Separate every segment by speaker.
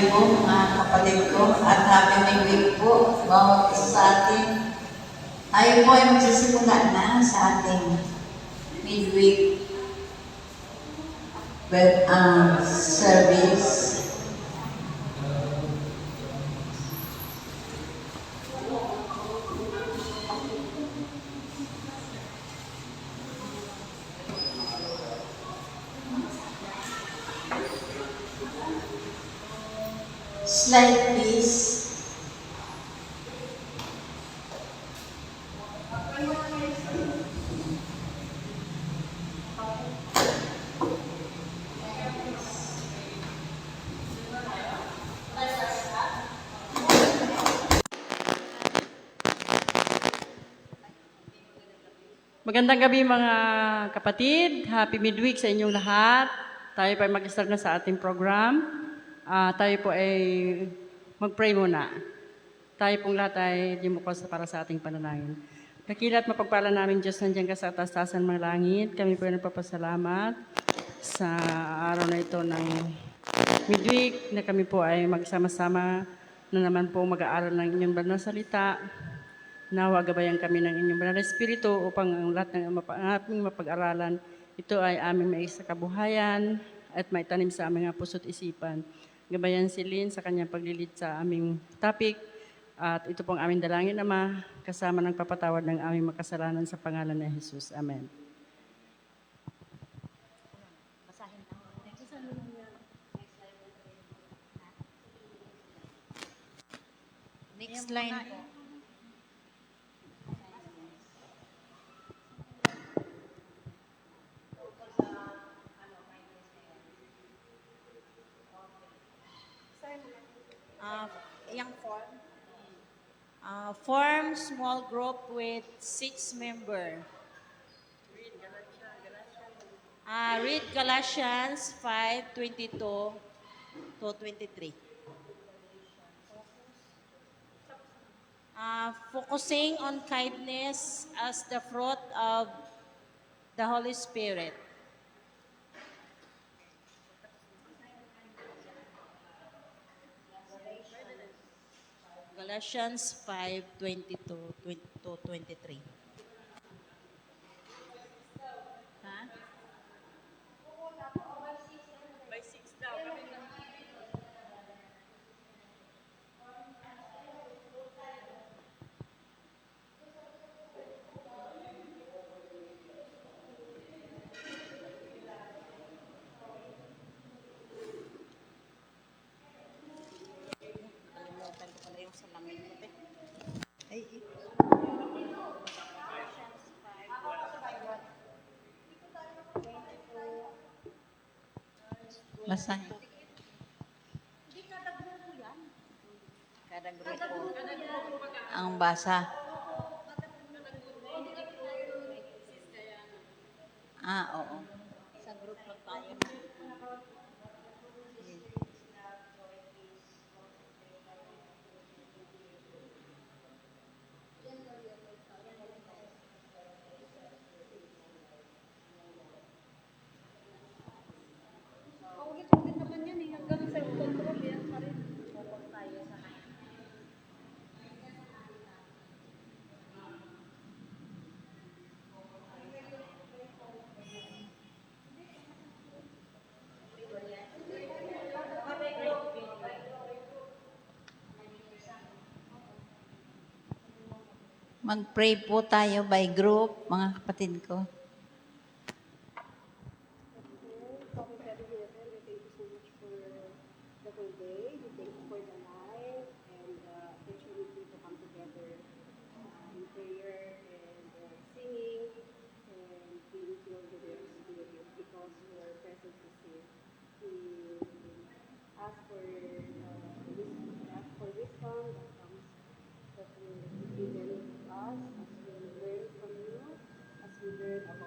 Speaker 1: po mga kapatid ko at happy midweek po bawat isa sa atin. Tayo po ay magsisimula na sa ating midweek service. Slide please.
Speaker 2: Magandang gabi mga kapatid. Happy midweek sa inyong lahat. Tayo po ay mag-start na sa ating program. Tayo po ay mag-pray muna. Tayo pong lahat ay dimukos para sa ating panalangin. Dakila at mapagpala namin Diyos, nandiyan ka sa atas-tasan mga langit. Kami po ay nagpapasalamat sa araw na ito ng midweek na kami po ay magsama-sama na naman po mag-aaral ng inyong banal na salita. Nawa gabayan kami ng inyong banal na Espiritu upang ang lahat ng aming mapag-aralan, ito ay aming may sa kabuhayan at maitanim sa aming puso't isipan. Gabayan si Lynn sa kanyang paglilid sa aming topic at ito pong aming dalangin, Ama, kasama ng papatawad ng aming makasalanan sa pangalan ni Jesus. Amen.
Speaker 3: Next line po. Yung form. Form small group with 6 members. Read Galatians 5:22 to 23. Focusing on kindness as the fruit of the Holy Spirit. Galatians 5:22 to 23. Ha?
Speaker 2: By 6 daw.
Speaker 3: Nakalimutan ko pala yung salamin ko. Ay, basahin. Kada grupo. Ang basa. Oo. Sa group lang tayo.
Speaker 4: Paulit-ulit naman yan eh. Hanggang sa control yan pa rin. Focus tayo sa kanya.
Speaker 3: Mag-pray po tayo by group, mga kapatid ko.
Speaker 4: Father God in heaven, we thank you so much for the whole day. We thank you for the life and the opportunity to come together in prayer and singing and being filled with your spirit because your presence is here. We ask for wisdom that will be given to us as we learn from you, as we learn of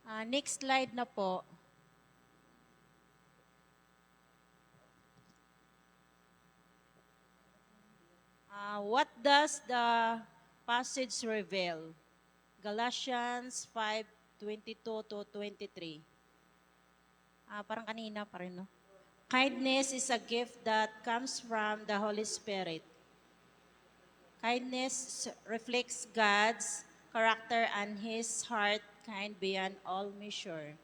Speaker 3: Next slide na po. What does the passage reveal? Galatians 5:22 to 23. Parang kanina pa rin, no? Kindness is a gift that comes from the Holy Spirit. Kindness reflects God's character and His heart kind beyond all measure.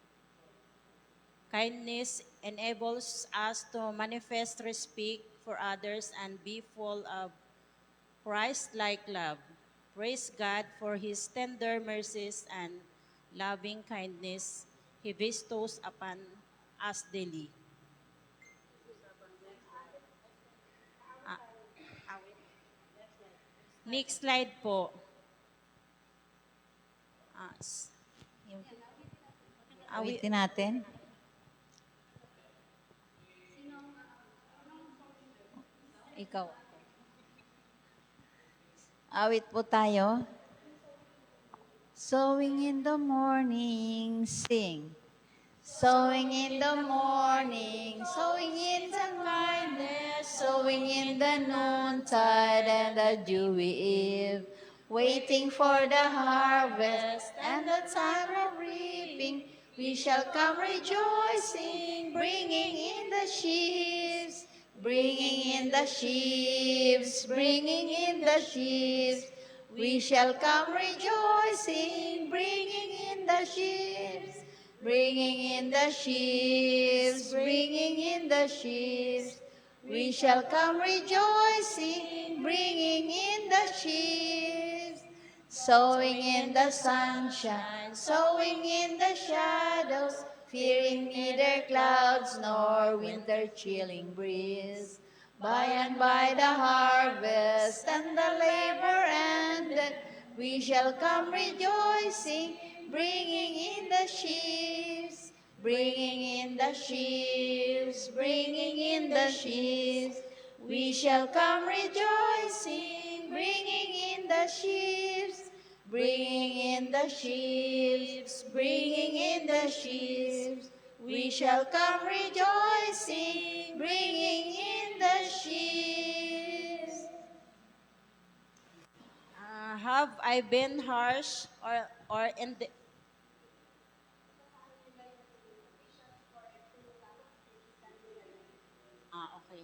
Speaker 3: Kindness enables us to manifest respect for others and be full of Christ-like love. Praise God for His tender mercies and loving kindness He bestows upon us daily. Ah, Next slide po. Ah, s- yung-
Speaker 1: Awitin natin. Ikaw. Awit po tayo. Sowing in the morning, sing. Sowing in the morning, sowing in the kindness, sowing in the noontide and the dewy eve, waiting for the harvest and the time of reaping. We shall come rejoicing, bringing in the sheaves, bringing in the sheaves, bringing in the sheaves. We shall come rejoicing, bringing in the sheaves, bringing in the sheaves, bringing in the sheaves. We shall come rejoicing, bringing in the sheaves. Sowing in the sunshine, sowing in the shadows, fearing neither clouds nor winter chilling breeze. By and by the harvest and the labor ended, we shall come rejoicing, bringing in the sheaves, bringing in the sheaves, bringing in the sheaves. We shall come rejoicing, bringing in the sheaves, bringing in the sheaves, bringing in the sheaves. We shall come rejoicing, bringing in the sheaves.
Speaker 3: Have I been harsh or in the, okay.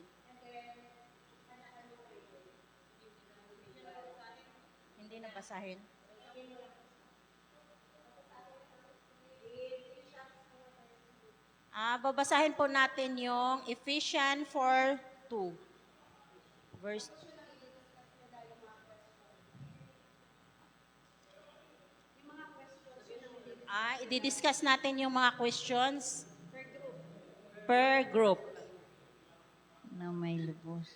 Speaker 3: Hindi nabasahin. Babasahin po natin yung Ephesians 4:2. Verse i-discuss natin yung mga questions per group.
Speaker 1: Na may lubos.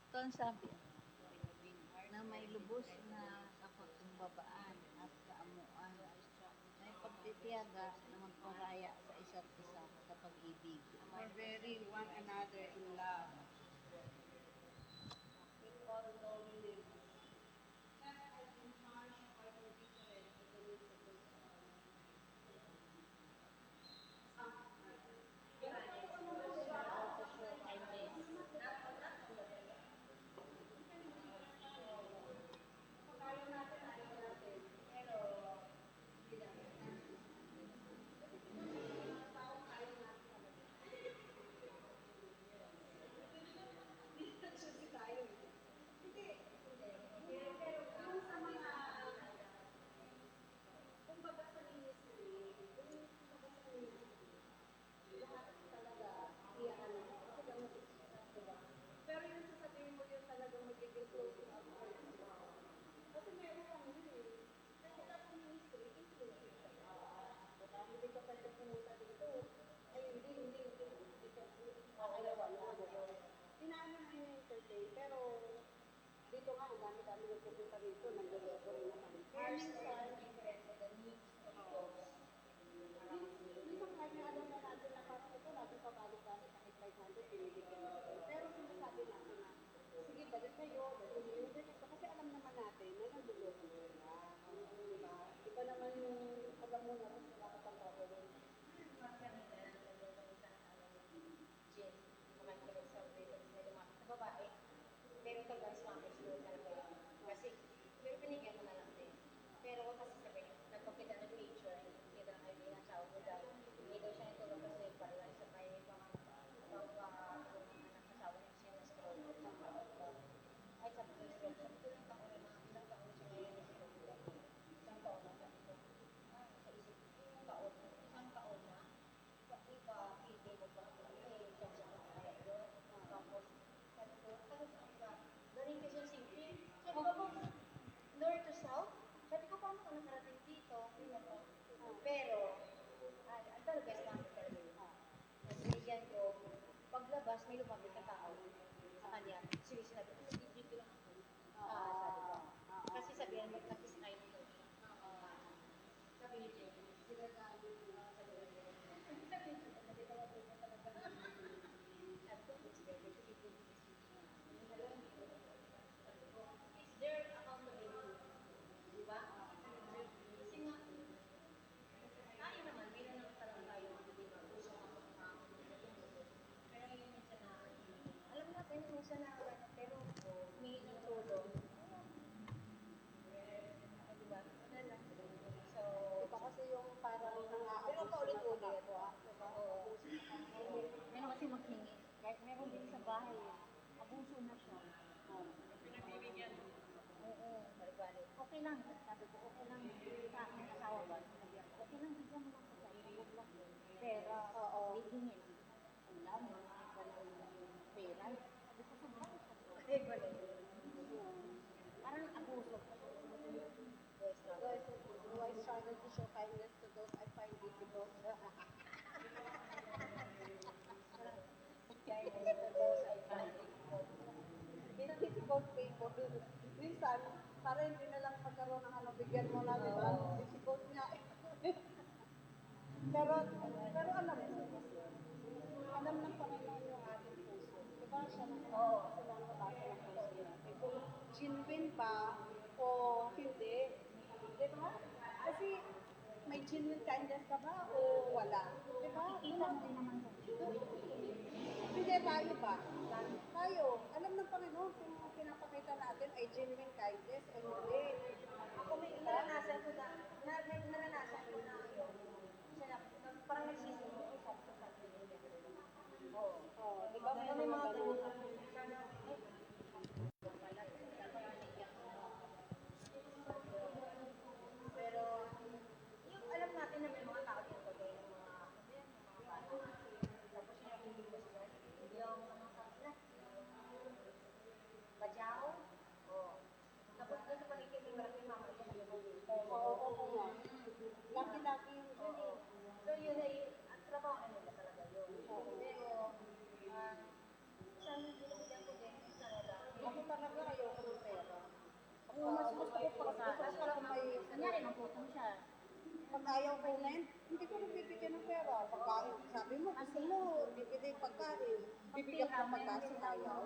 Speaker 1: Ito ang sabi, na may lubos na kapakumbabaan at kaamuan, may pagtitiyaga na magparaya sa isa't isa sa pag-ibig.
Speaker 4: For bearing one another in love. With all loneliness. minsan, minsan kahit na alam na natin na parang ito, natin pabalik-balik kahit 500, binibigyan natin. Pero sinasabi natin na, sige, balik kayo, balik yung ganito. Kasi alam naman natin na nanduloko sila. Diba? Iba naman yung alam mo na rin wala ka pang gagawin.
Speaker 5: babae. Pero ito guys, mami, sure talaga yun. Kasi, pero binigyan mo na lang din. Pero kasi sabi, nagpakita ng picture, kita ng ID ng asawa mo daw. Hindi daw siya nitulog kasi parang sa may mga asawa niya siya na stroke. Ay, sabi ko, stroke. Sabi ko, ilang taon na, ilang taon siya ngayon na stroke. Isang taon na, sabi ko, sa isip, isang taon na. Iba, hindi mo pa, siya siya kaya yun. Tapos, sabi ko, galing kasi yung simple. Sabi ko, north to south? Sabi ko, paano ka nakarating dito? Pero, ang talaga best namin talaga yun. Binigyan ko, paglabas, may lumapit na tao sa kanya. Sinabi ko, hindi lang ako. Sabi ko. Kasi sabihan mo, nag-kiss kayo nito. Sabi ni Jay, sinasabi ko, sabi ni Jay, nandito ako talaga. Sabi ko, it's very difficult. Is there accountability? Diba? Kasi nga, tayo naman, may naman talaga tayo, di ba? Gusto ka pero yung minsan na, alam natin, minsan na, pero humingi ng tulong. Diba? Ano lang. So,
Speaker 4: Iba kasi yung parang
Speaker 5: pero paulit-ulit.
Speaker 4: Diba?
Speaker 5: Meron kasi maghingi. Kahit meron din sa bahay, abuso na siya.
Speaker 2: Pinagbibigyan.
Speaker 5: Oo, balik-balik. Okay lang, sabi ko, okay lang sa aking asawa ba? Sabi ko, okay lang, bigyan mo lang sa huwag lang. Pera, bigingin. Ulam, pera. Sabi ko, sobrang. Eh, balik. Parang abuso.
Speaker 4: Guys, do I struggle to show kindness to those I find difficult?
Speaker 5: Kaya ito those I find difficult.
Speaker 4: In a difficult people, minsan, para hindi na lang magkaroon ng ano, bigyan mo na, di ba? Difficult nga. pero alam mo, alam ng Panginoon yung ating puso. Di ba? Siya naman sila ang kabasa ng puso natin. Kung genuine ba o hindi. Di ba? Kasi may genuine kindness ka ba o wala? Di ba?
Speaker 5: Kita mo din naman
Speaker 4: Hindi tayo ba? Tayo. Alam ng Panginoon kung pinapakita natin ay genuine kindness o hindi.
Speaker 5: Ako may naranasan ko na yun. Parang nagsisimulo sa
Speaker 4: Oh, di ba?
Speaker 5: May mga ganun. Pero, yung alam natin na may mga tao dito, yung mga bata. Tapos yung hindi ko sila, yung Bajao. Tapos doon sa paligid, may maraming mama dyan.
Speaker 4: Oo nga. Lagi-lagi yung dyan eh.
Speaker 5: So yun ay, ang trabaho nila talaga yun. Pero, saan binibigyan ko din sa nila?
Speaker 4: Ako talaga ayoko ng pera.
Speaker 5: Mas gusto ko pa sa,
Speaker 4: Gusto ko may,
Speaker 5: kanyari, magputong siya.
Speaker 4: pag ayaw ko rin, hindi ko nagbibigyan ng pera. Pagkain, sabi mo, gusto mo, bibili pagkain. Bibigyan ka ng pagkain, ayaw.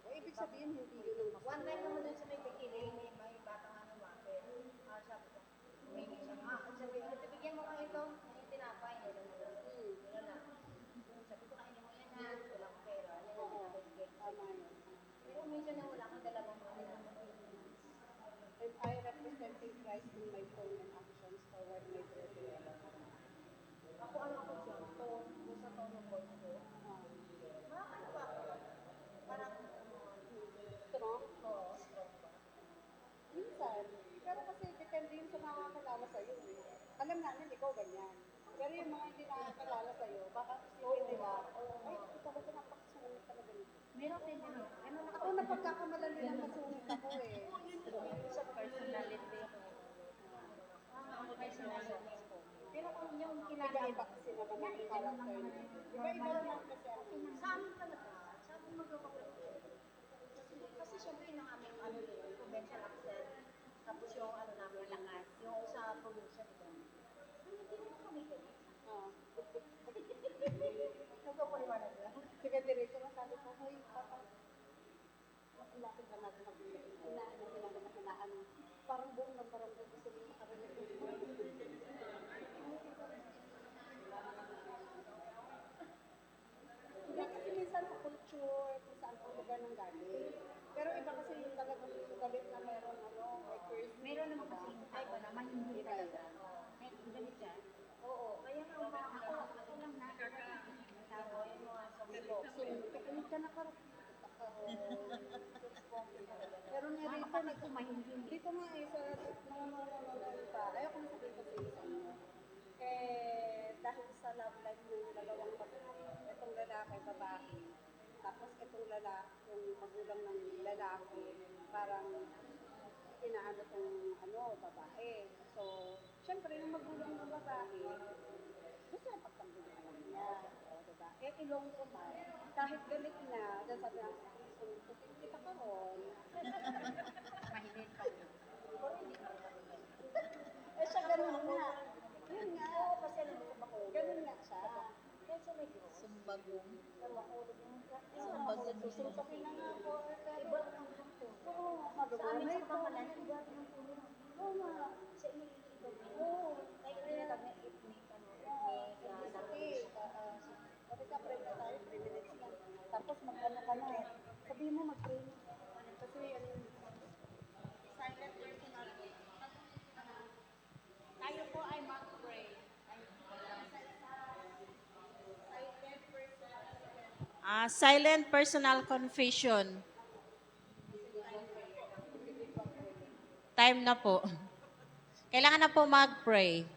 Speaker 4: O ibig sabihin, hindi yun ang gusto.
Speaker 5: One time naman dun sa may bikini, may batang ano bakit. Sabi ko, humingi siya. Sabi ko, bigyan mo ka ito, yung tinapay. Yun na. Sabi ko, kainin mo yan ha, walang pera. Yan ang pinabigyan.
Speaker 4: Tama yun.
Speaker 5: Pero minsan na wala kang dalawang mga
Speaker 4: And I representing Christ in my tone and actions toward my brethren.
Speaker 5: Ako ano ako siya, sa tono ko. Ano ba ako? Parang,
Speaker 4: Strong?
Speaker 5: strong ba?
Speaker 4: Minsan. Pero kasi depende yun sa nakakakilala sa'yo eh. Alam namin, ikaw ganyan. Pero yung mga hindi nakakakilala sa'yo, baka isipin nila, ay, ito talaga napakasungit talaga nito.
Speaker 5: Meron din ganun. Ganun
Speaker 4: Ako napagkakamalan nila masungit ako eh.
Speaker 5: sa personality. Personality ko. Pero kung yung kilala
Speaker 4: Iba-iba kasi naman ang character nila. Iba-iba naman kasi ang
Speaker 5: sa amin talaga, sa amin magkakapatid. Kasi syempre yung aming ano yun, convention accent, tapos yung ano namin, Yung sa probinsya, di ba? Hindi naman kami ganyan. Nagpapaliwanag lang.
Speaker 4: Sige, diretso na sabi ko, hoy, papa, lapit na natin hinaan. Parang buong ng barangay gusto mo makarinig. Hindi kasi minsan sa culture, kung saan ang lugar ng galing. Pero iba kasi yung talagang galit na meron, may curse.
Speaker 5: Meron naman kasi yung type na mahindi talaga. May ganit yan. Oo, kaya nga ako lang na. Tama yung mga sumilo.
Speaker 4: Kakinig ka na ka. Pero nga rito, dito nga sa pa, ayoko na sabihin kasi sa inyo. Dahil sa love life ng dalawang itong lalaki, babae, tapos itong lalaki, yung magulang ng lalaki, parang inaano tong babae. So, syempre, yung magulang ng babae, gusto na pagtanggol niya. O, diba? Ilong ko ba, kahit galit na, dahil sabi na, kita ka ron.
Speaker 5: Mahinit pa rin. Pero hindi ka naman.
Speaker 4: Siya ganun nga. Yun nga.
Speaker 5: Oo, kasi alam mo ba ko?
Speaker 4: Ganun nga siya.
Speaker 5: Kaya siya may gross.
Speaker 1: Sumbagong.
Speaker 5: Pero ako,
Speaker 1: Sumbagong.
Speaker 4: Susuntokin na nga ako.
Speaker 5: iba ang hapon.
Speaker 4: Oo,
Speaker 5: Sa amin
Speaker 4: magagamay
Speaker 5: sa
Speaker 4: ko.
Speaker 5: Pamalan, iba rin ang tulong.
Speaker 4: Oo nga.
Speaker 5: Sa inyo, iba rin.
Speaker 4: Oo.
Speaker 5: Kaya tinatag na ethnic,
Speaker 4: Sige. Kasi ka, pray na tayo, 3 minutes lang. Tapos mag-ano ka na. Sabihin mo mag-pray. Kasi ano yun.
Speaker 5: silent personal. Tayo po ay mag-pray.
Speaker 3: Silent personal confession. Time na po. Kailangan na po mag-pray.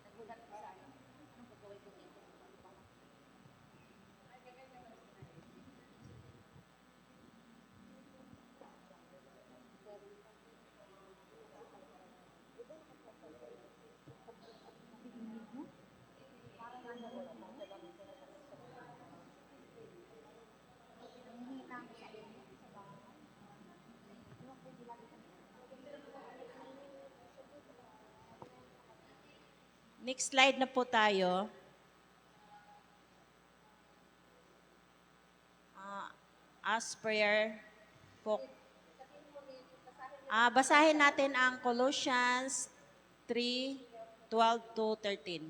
Speaker 5: Nagulat ko sa ano. Anong gagawin ko dito?
Speaker 3: Next slide na po tayo. As prayer po. Basahin natin ang Colossians 3:12 to 13.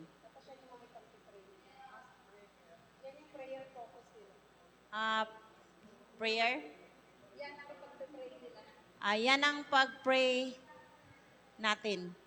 Speaker 4: Yan yung prayer focus nila.
Speaker 3: Prayer?
Speaker 4: Yan ang pag-pray nila.
Speaker 3: Yan ang pag-pray natin.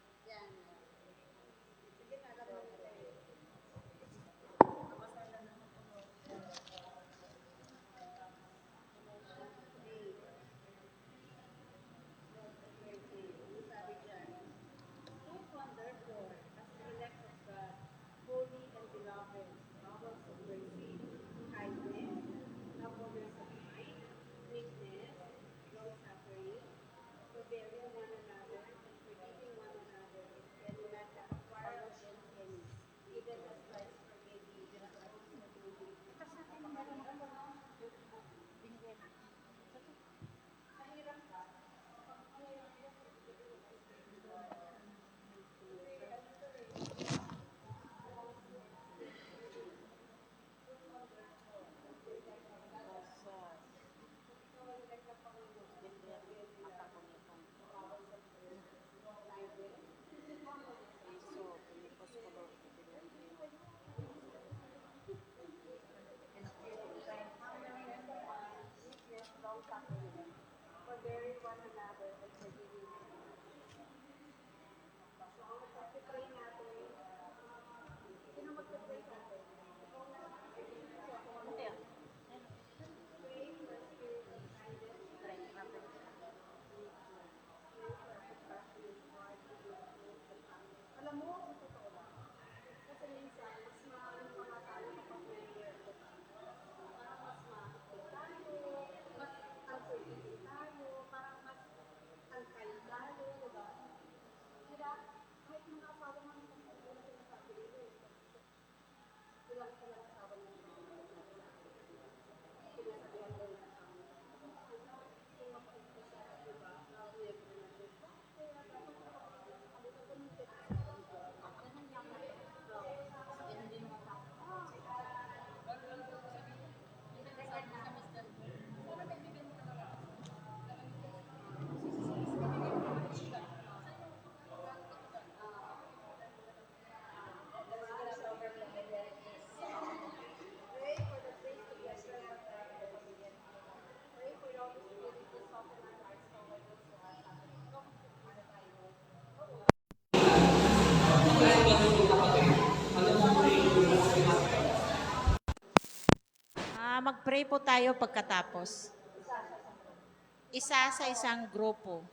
Speaker 4: bear one another and forgiving one another. So, ang pag-pray natin, sino mag-pray sa atin? Ikaw na. So, ako mag-pray. Pray for a spirit of kindness. Pray for a compassionate heart to be filled with kindness. Alam mo, ang totoo lang. Kasi minsan, mas maaaring pa nga tayo kapag prayer. Parang mas maakit tayo, mas unforgiving tayo, parang mas unkind tayo, diba? Kaya, kahit mga asawa naman kung ano na sinasabi nila, ilang ka lang asawa ng mga sinasabihan nila ng asawa nila. Kung mapait ka siya, diba? Weird na natin. Kaya dapat nakakalimutan ko ng pray for the grace to be a servant of God. Pray for the Holy Spirit to soften our hearts toward those who are suffering.
Speaker 3: Mag-pray po tayo pagkatapos. Isa sa isang grupo.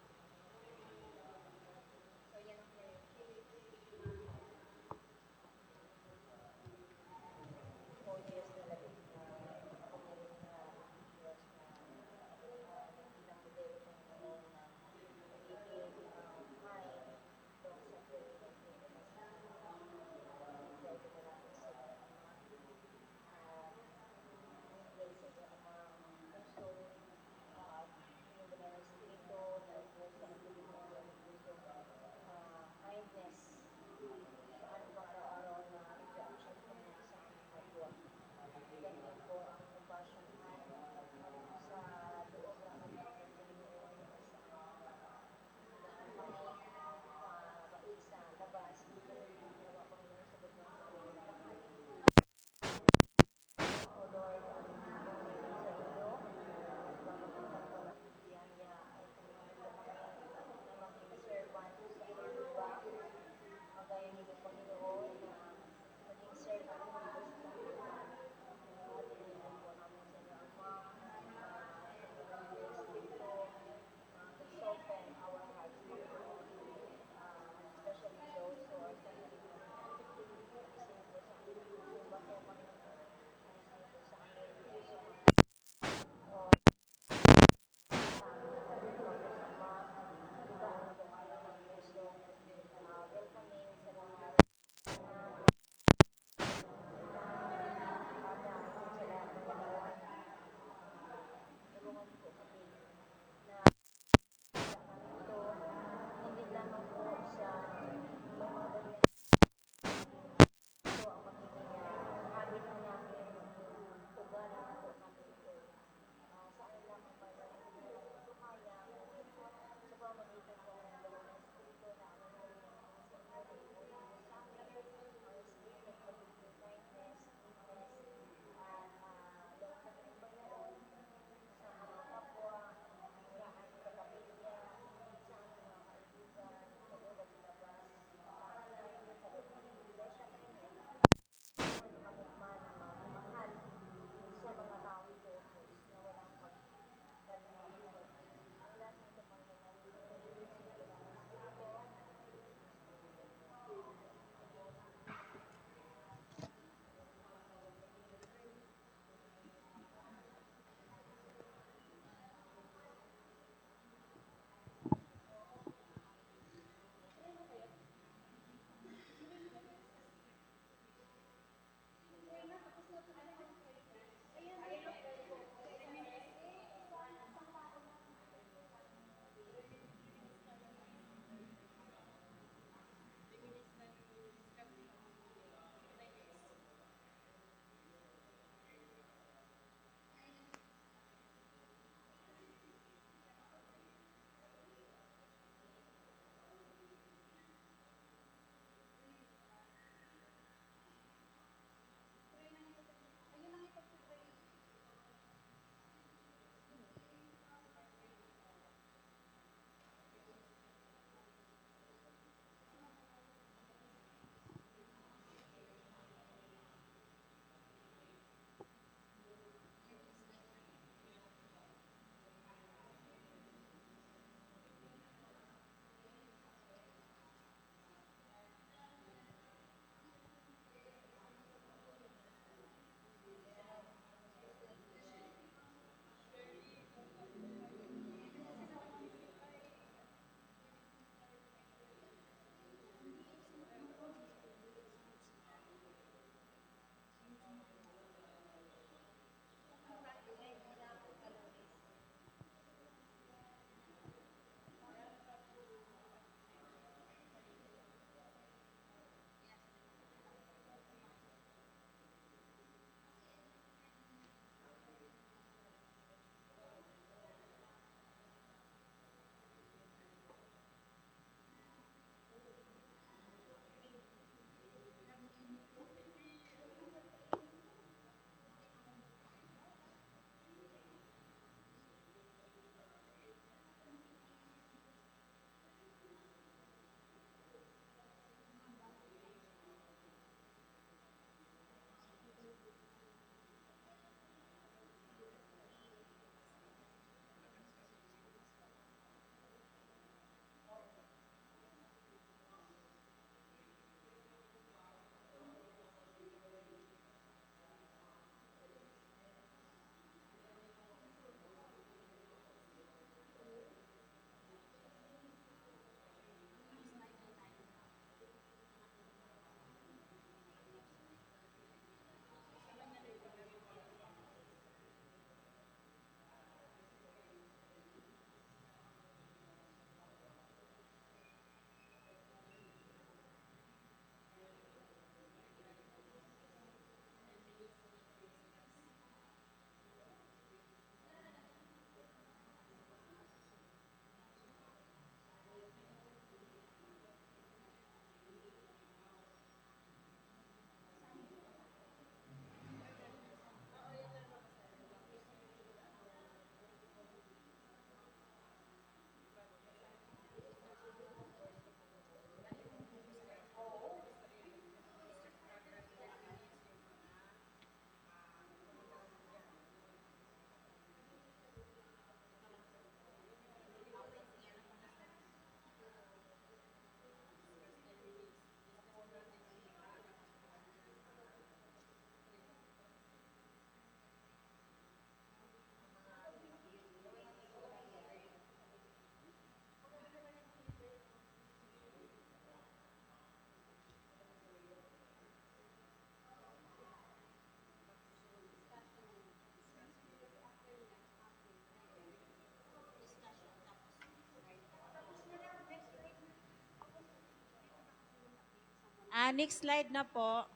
Speaker 3: Next slide na po.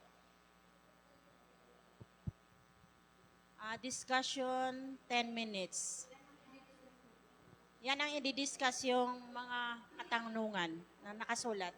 Speaker 3: Discussion, 10 minutes. Yan ang i-discuss yung mga katanungan na nakasulat.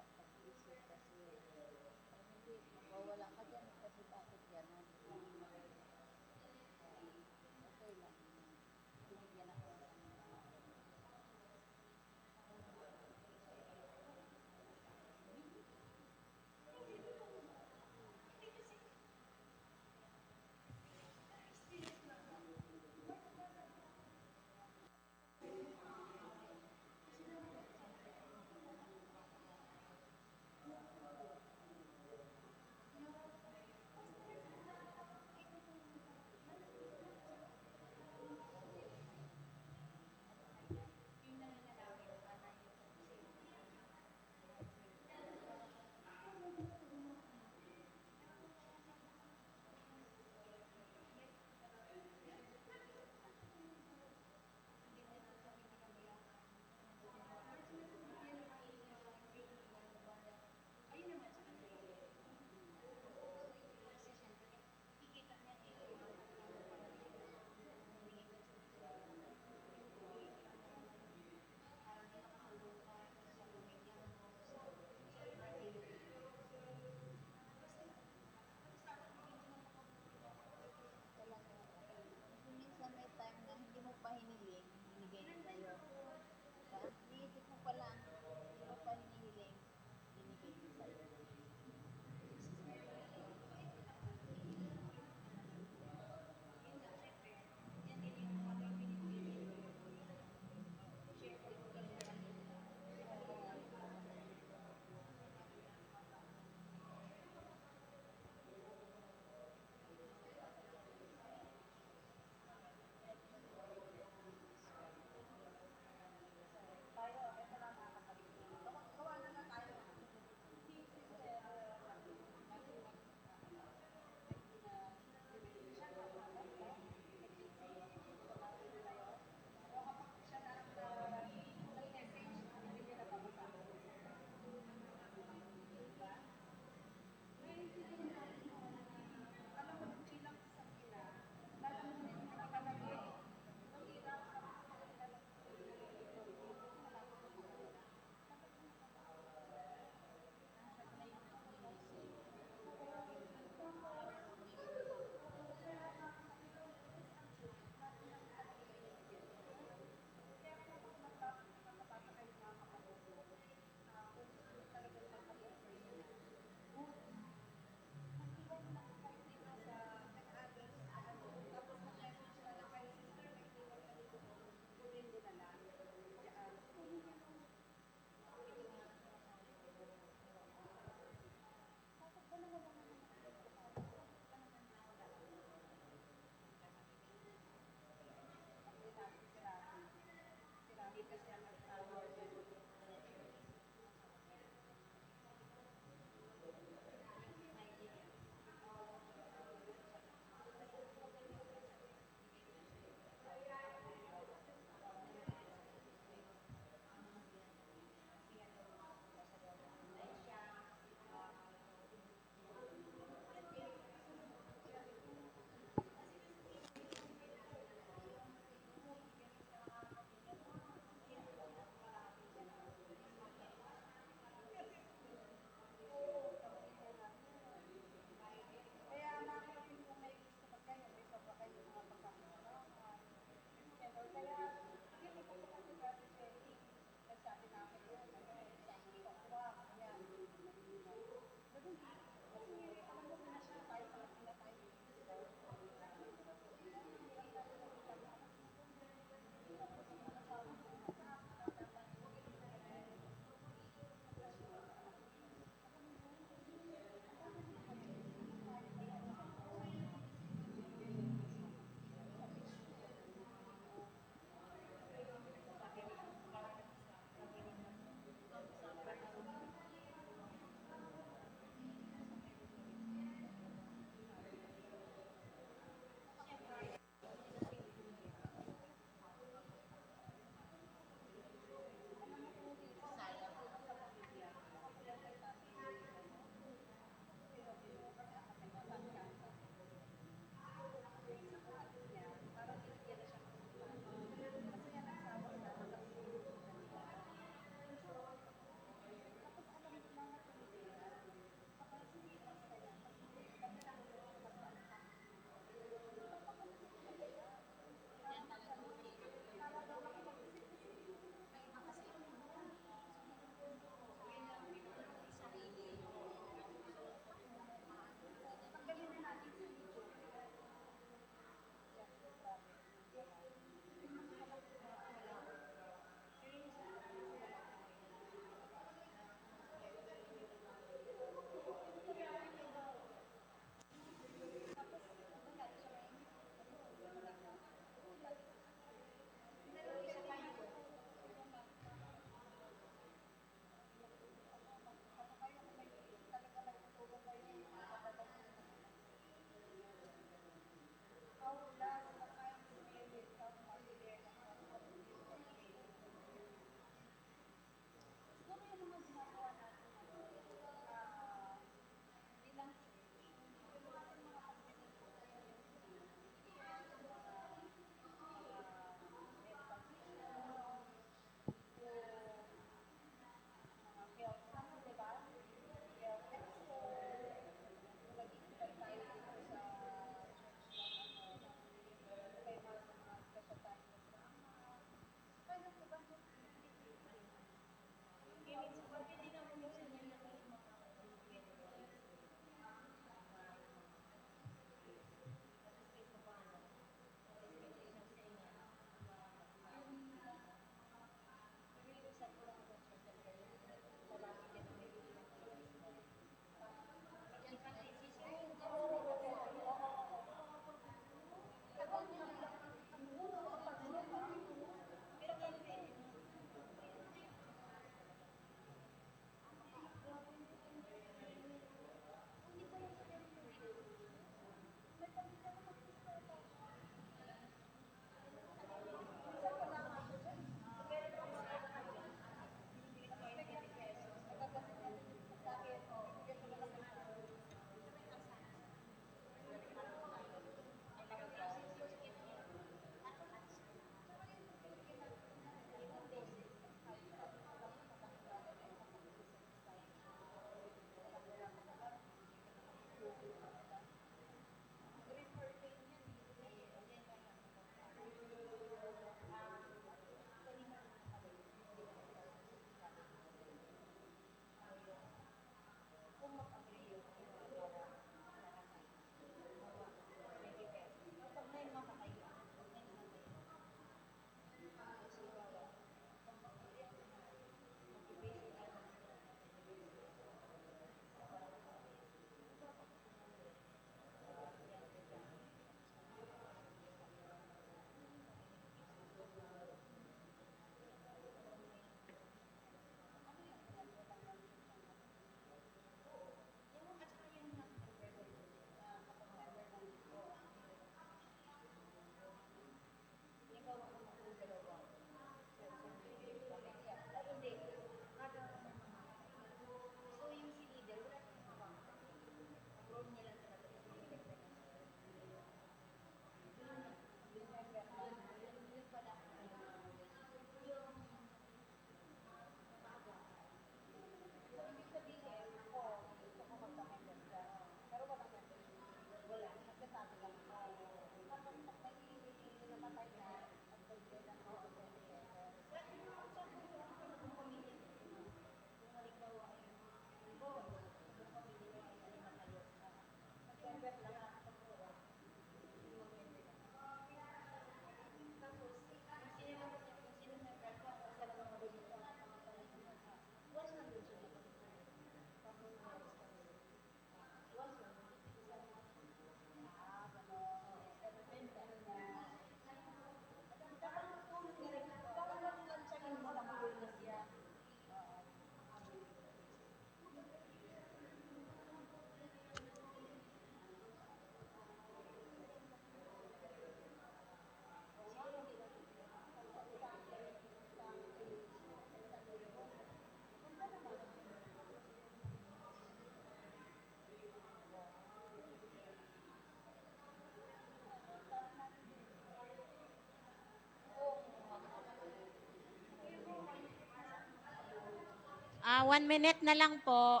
Speaker 3: 1 minute na lang po.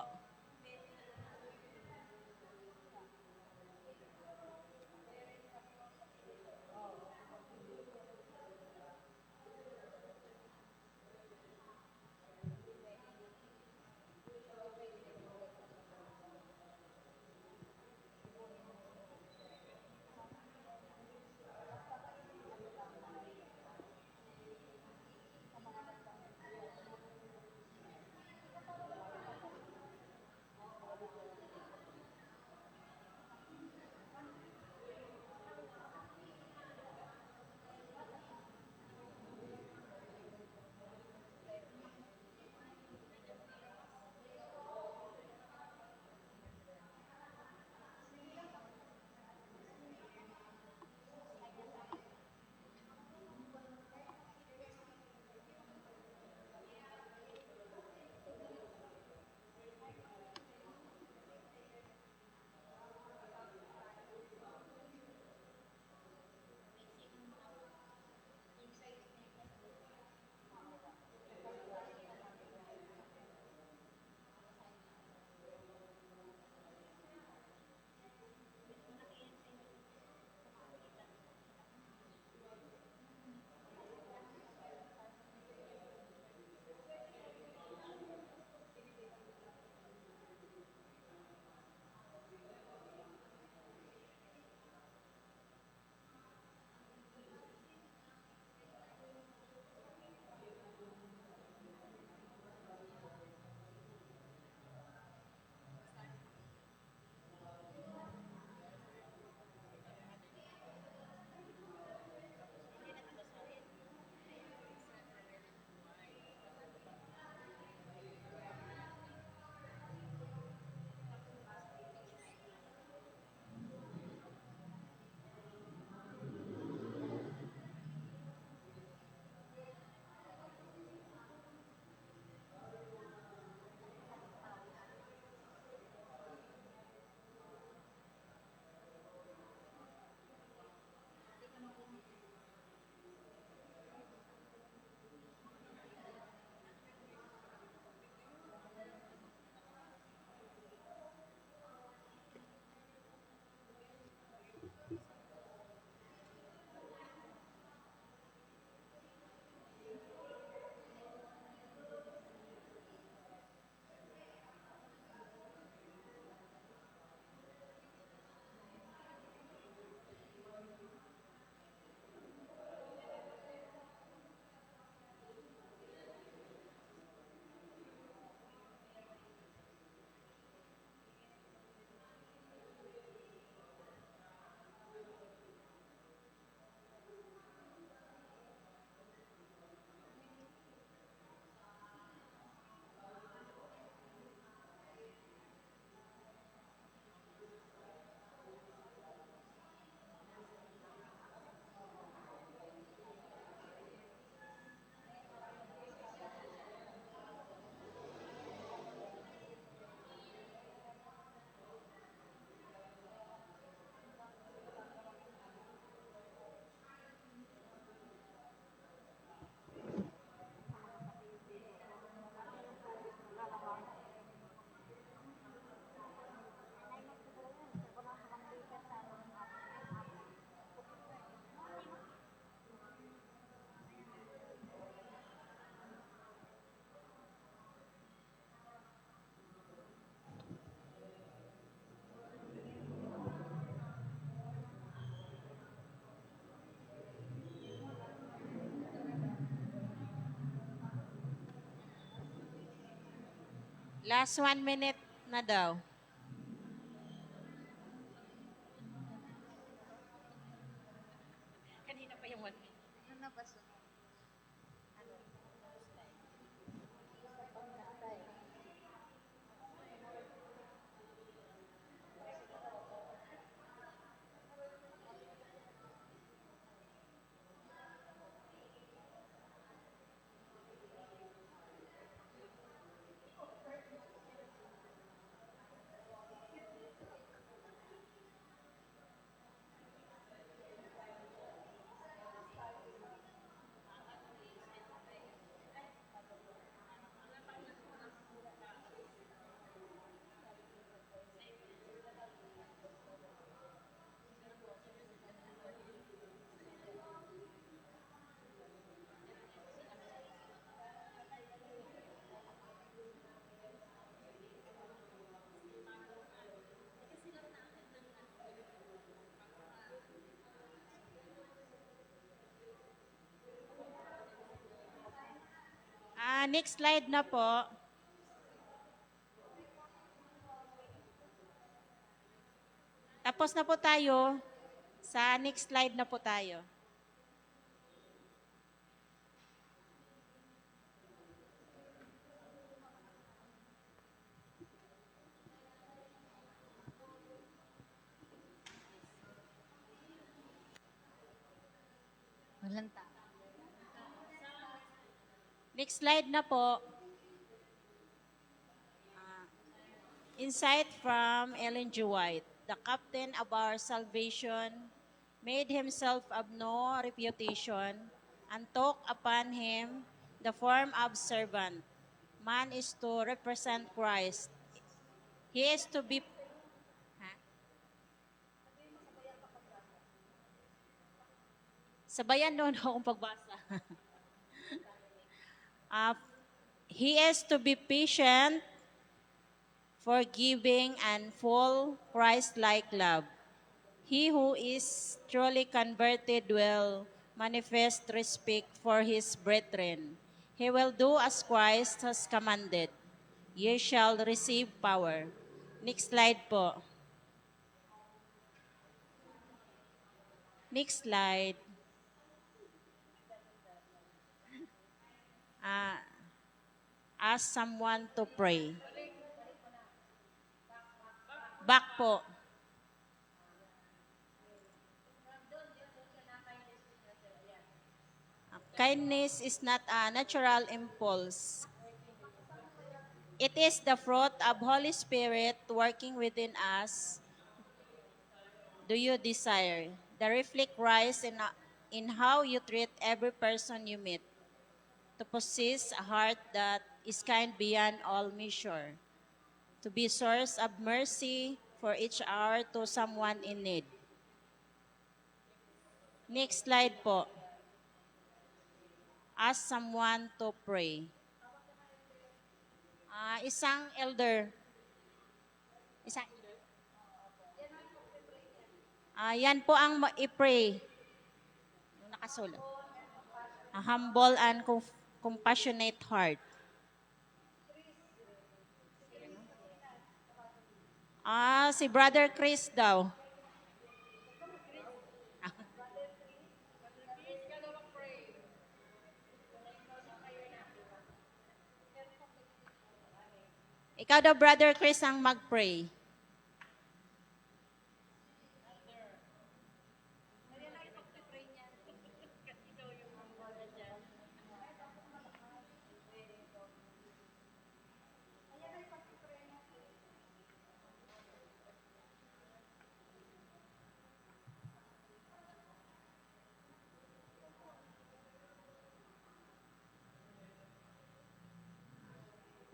Speaker 3: Last 1 minute na daw. Kanina pa yung 1 minute.
Speaker 1: Ano na ba sunod?
Speaker 3: Next slide na po. Tapos na po tayo. Sa next slide na po tayo.
Speaker 1: Walang ta.
Speaker 3: Next slide na po. Insight from Ellen G. White. The captain of our salvation made himself of no reputation and took upon him the form of servant. Man is to represent Christ. He is to be... Ha? Sabayan doon akong pagbasa. He is to be patient, forgiving, and full Christ-like love. He who is truly converted will manifest respect for his brethren. He will do as Christ has commanded. Ye shall receive power. Next slide po. Next slide. Ask someone to pray. Back po. Kindness is not a natural impulse. It is the fruit of Holy Spirit working within us. Do you desire? The reflect rise in how you treat every person you meet. To possess a heart that is kind beyond all measure. To be source of mercy for each hour to someone in need. Next slide po. Ask someone to pray. Isang elder. Isang elder? Yan po ang i-pray. Nakasulat. A humble and compassionate heart. Si Brother Chris daw. Ikaw daw, Brother Chris, ang mag-pray.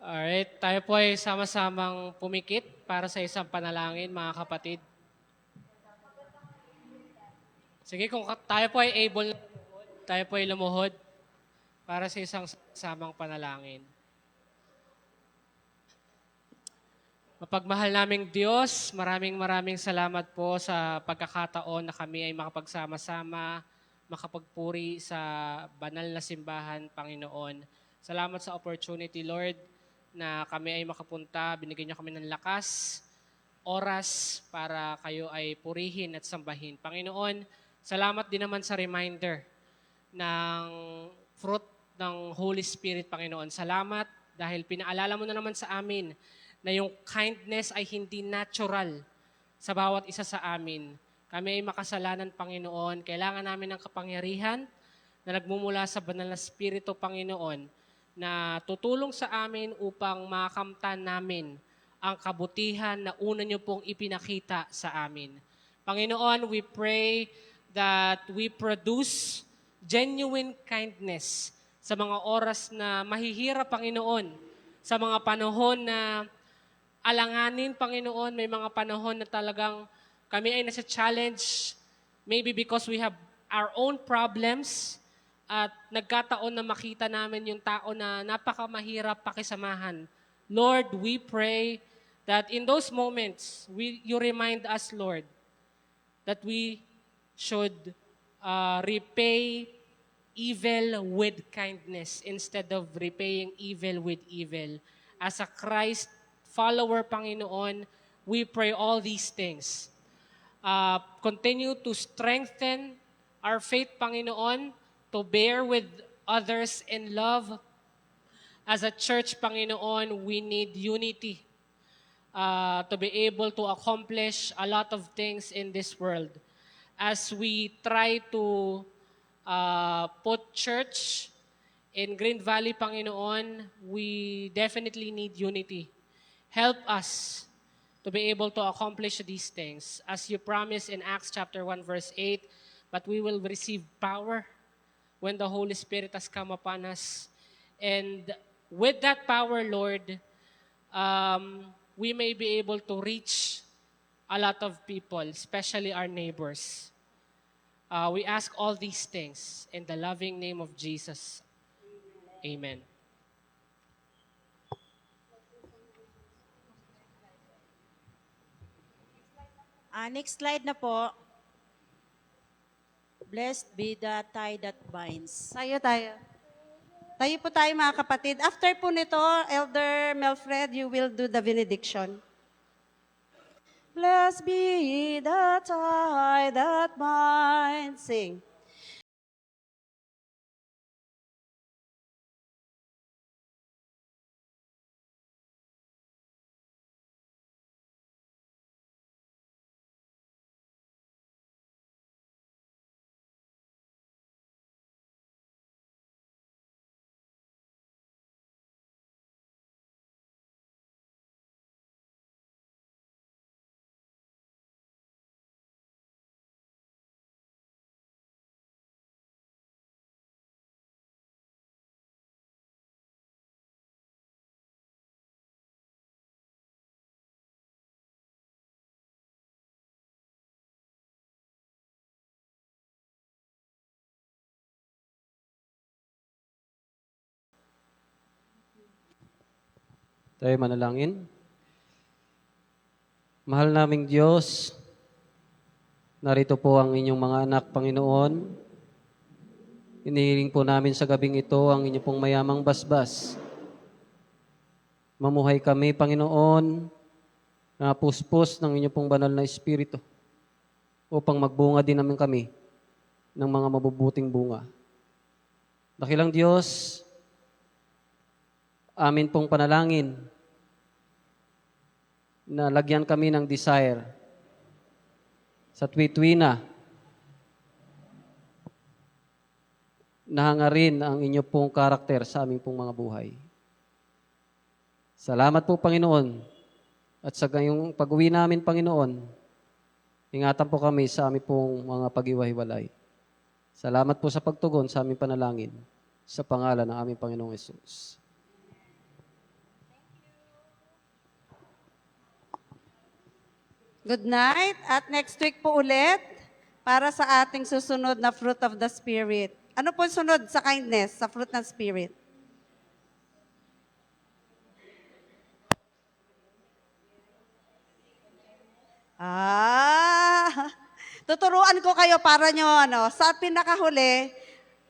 Speaker 6: Alright, tayo po ay sama-samang pumikit para sa isang panalangin, mga kapatid. Sige, kung tayo po ay able, tayo po ay lumuhod para sa isang samang panalangin. Mapagmahal naming Diyos, maraming salamat po sa pagkakataon na kami ay makapagsama-sama, makapagpuri sa banal na simbahan, Panginoon. Salamat sa opportunity, Lord, na kami ay makapunta, binigyan niyo kami ng lakas, oras para kayo ay purihin at sambahin. Panginoon, salamat din naman sa reminder ng fruit ng Holy Spirit, Panginoon. Salamat dahil pinaalala mo na naman sa amin na yung kindness ay hindi natural sa bawat isa sa amin. Kami ay makasalanan, Panginoon. Kailangan namin ng kapangyarihan na nagmumula sa banal na Espiritu, Panginoon, na tutulong sa amin upang makamtan namin ang kabutihan na una niyo pong ipinakita sa amin. Panginoon, we pray that we produce genuine kindness sa mga oras na mahihirap, Panginoon, sa mga panahon na alanganin, Panginoon, may mga panahon na talagang kami ay nasa challenge, maybe because we have our own problems, at nagkataon na makita namin yung tao na napakamahirap pakisamahan. Lord, we pray that in those moments, you remind us, Lord, that we should repay evil with kindness instead of repaying evil with evil. As a Christ follower, Panginoon, we pray all these things. Continue to strengthen our faith, Panginoon, to bear with others in love. As a church, Panginoon, we need unity to be able to accomplish a lot of things in this world. As we try to put church in Green Valley, Panginoon, we definitely need unity. Help us to be able to accomplish these things. As you promised in Acts chapter 1, verse 8, but we will receive power when the Holy Spirit has come upon us. And with that power, Lord, we may be able to reach a lot of people, especially our neighbors. We ask all these things in the loving name of Jesus. Amen.
Speaker 3: Next slide na po. Blessed be the tie that binds.
Speaker 4: Tayo. Tayo po tayo mga kapatid. After po nito, Elder Melfred, you will do the benediction. Blessed be the tie that binds. Sing.
Speaker 7: Tayo manalangin. Mahal naming Diyos, narito po ang inyong mga anak, Panginoon. Inihiling po namin sa gabing ito ang inyong pong mayamang basbas. Mamuhay kami, Panginoon, na puspos ng inyong pong banal na Espiritu upang magbunga din namin kami ng mga mabubuting bunga. Dakilang Diyos, amin pong panalangin na lagyan kami ng desire sa tuwi-tuwi na hangarin ang inyo pong karakter sa aming pong mga buhay. Salamat po, Panginoon. At sa gayong pag-uwi namin, Panginoon, ingatan po kami sa aming pong mga pag-iwahiwalay. Salamat po sa pagtugon sa aming panalangin sa pangalan ng aming Panginoong Yesus.
Speaker 4: Good night. At next week po ulit para sa ating susunod na fruit of the Spirit. Ano po sunod sa kindness, sa fruit ng Spirit? Tuturuan ko kayo para nyo, sa pinakahuli,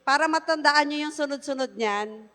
Speaker 4: para matandaan nyo yung sunod-sunod niyan.